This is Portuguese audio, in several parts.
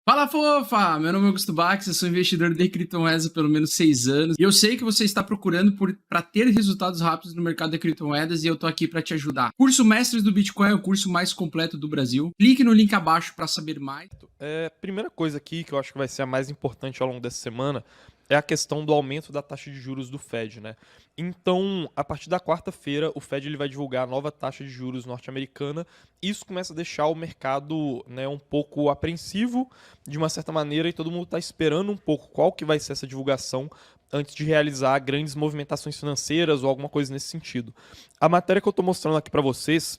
Fala, fofa! Meu nome é Augusto Bax, eu sou investidor de criptomoedas há pelo menos 6 anos. E eu sei que você está procurando para ter resultados rápidos no mercado de criptomoedas e eu tô aqui para te ajudar. Curso Mestres do Bitcoin é o curso mais completo do Brasil. Clique no link abaixo para saber mais. Primeira coisa aqui que eu acho que vai ser a mais importante ao longo dessa semana é a questão do aumento da taxa de juros do Fed, né? Então, a partir da quarta-feira, o Fed ele vai divulgar a nova taxa de juros norte-americana. Isso começa a deixar o mercado, né, um pouco apreensivo, de uma certa maneira, e todo mundo está esperando um pouco qual que vai ser essa divulgação antes de realizar grandes movimentações financeiras ou alguma coisa nesse sentido. A matéria que eu estou mostrando aqui para vocês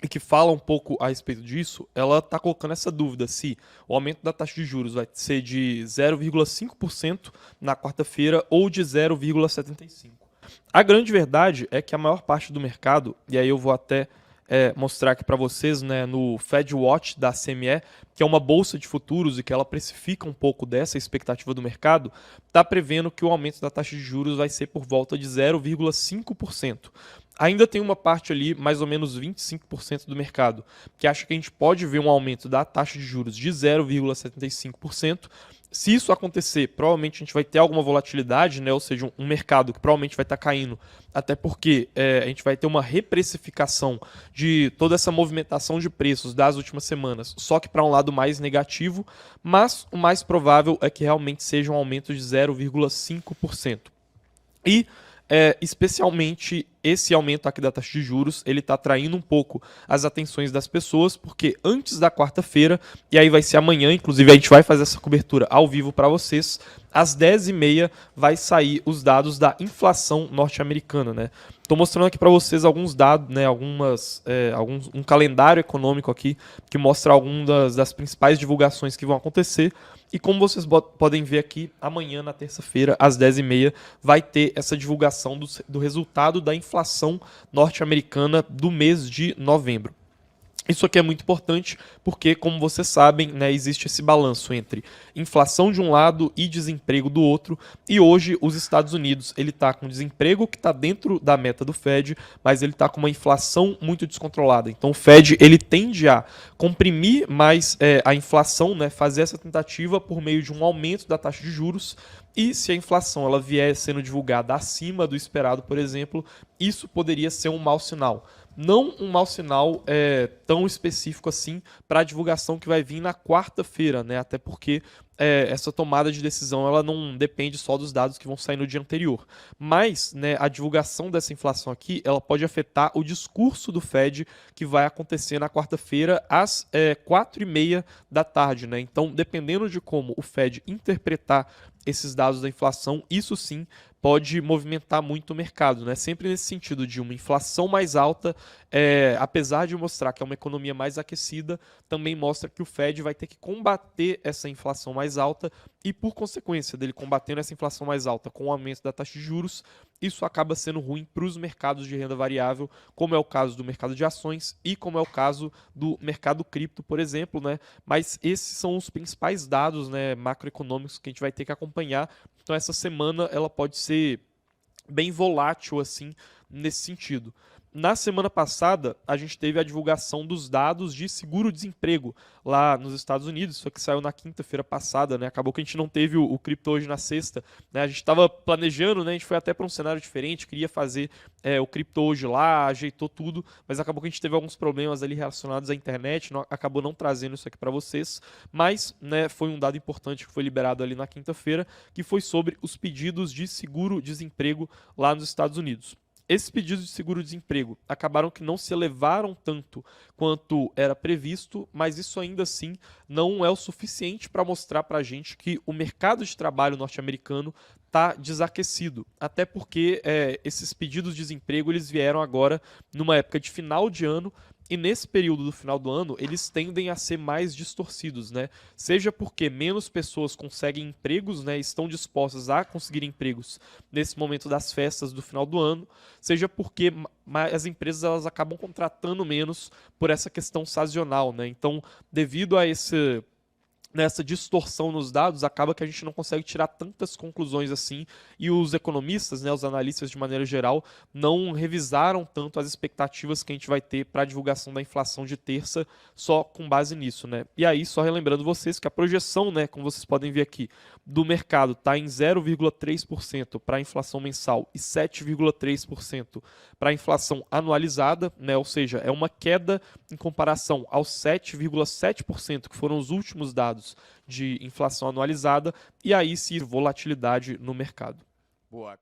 e que fala um pouco a respeito disso, ela está colocando essa dúvida se o aumento da taxa de juros vai ser de 0,5% na quarta-feira ou de 0,75%. A grande verdade é que a maior parte do mercado, e aí eu vou até mostrar aqui para vocês, né, no Fed Watch da CME, que é uma bolsa de futuros e que ela precifica um pouco dessa expectativa do mercado, está prevendo que o aumento da taxa de juros vai ser por volta de 0,5%. Ainda tem uma parte ali, mais ou menos 25% do mercado, que acha que a gente pode ver um aumento da taxa de juros de 0,75%. Se isso acontecer, provavelmente a gente vai ter alguma volatilidade, né? Ou seja, um mercado que provavelmente vai estar caindo, até porque a gente vai ter uma reprecificação de toda essa movimentação de preços das últimas semanas, só que para um lado mais negativo, mas o mais provável é que realmente seja um aumento de 0,5%. E especialmente esse aumento aqui da taxa de juros, ele está atraindo um pouco as atenções das pessoas, porque antes da quarta-feira, e aí vai ser amanhã, inclusive a gente vai fazer essa cobertura ao vivo para vocês, às 10h30 vai sair os dados da inflação norte-americana, né? Estou mostrando aqui para vocês alguns dados, né, um calendário econômico aqui que mostra algumas das principais divulgações que vão acontecer. E como vocês podem ver aqui, amanhã, na terça-feira, às 10h30, vai ter essa divulgação do resultado da inflação norte-americana do mês de novembro. Isso aqui é muito importante porque, como vocês sabem, né, existe esse balanço entre inflação de um lado e desemprego do outro. E hoje os Estados Unidos ele está com desemprego que está dentro da meta do Fed, mas ele está com uma inflação muito descontrolada. Então o Fed ele tende a comprimir mais a inflação, né, fazer essa tentativa por meio de um aumento da taxa de juros. E se a inflação ela vier sendo divulgada acima do esperado, por exemplo, isso poderia ser um mau sinal. Não um mau sinal tão específico assim para a divulgação que vai vir na quarta-feira, né? Até porque essa tomada de decisão ela não depende só dos dados que vão sair no dia anterior. Mas, né, a divulgação dessa inflação aqui ela pode afetar o discurso do Fed que vai acontecer na quarta-feira às 4h30 da tarde, né? Então, dependendo de como o Fed interpretar esses dados da inflação, isso sim pode movimentar muito o mercado, né? Sempre nesse sentido de uma inflação mais alta, apesar de mostrar que é uma economia mais aquecida, também mostra que o Fed vai ter que combater essa inflação mais alta e, por consequência dele combatendo essa inflação mais alta com o aumento da taxa de juros, isso acaba sendo ruim para os mercados de renda variável, como é o caso do mercado de ações e como é o caso do mercado cripto, por exemplo, né? Mas esses são os principais dados, né, macroeconômicos que a gente vai ter que acompanhar. Então essa semana ela pode ser bem volátil assim nesse sentido. Na semana passada, a gente teve a divulgação dos dados de seguro-desemprego lá nos Estados Unidos. Isso aqui saiu na quinta-feira passada, né? Acabou que a gente não teve o cripto hoje na sexta, né? A gente estava planejando, né? A gente foi até para um cenário diferente, queria fazer o cripto hoje lá, ajeitou tudo, mas acabou que a gente teve alguns problemas ali relacionados à internet, acabou não trazendo isso aqui para vocês, mas, né, foi um dado importante que foi liberado ali na quinta-feira, que foi sobre os pedidos de seguro-desemprego lá nos Estados Unidos. Esses pedidos de seguro-desemprego acabaram que não se elevaram tanto quanto era previsto, mas isso ainda assim não é o suficiente para mostrar para a gente que o mercado de trabalho norte-americano está desaquecido. Até porque esses pedidos de desemprego eles vieram agora numa época de final de ano, e nesse período do final do ano, eles tendem a ser mais distorcidos, né? Seja porque menos pessoas conseguem empregos, né? Estão dispostas a conseguir empregos nesse momento das festas do final do ano, seja porque as empresas elas acabam contratando menos por essa questão sazonal, né? Então, devido a esse nessa distorção nos dados, acaba que a gente não consegue tirar tantas conclusões assim, e os economistas, né, os analistas de maneira geral, não revisaram tanto as expectativas que a gente vai ter para a divulgação da inflação de terça, só com base nisso, né? E aí, só relembrando vocês que a projeção, né, como vocês podem ver aqui, do mercado está em 0,3% para a inflação mensal e 7,3% para a inflação anualizada, né? Ou seja, é uma queda em comparação aos 7,7% que foram os últimos dados de inflação anualizada, e aí sim volatilidade no mercado. Boa.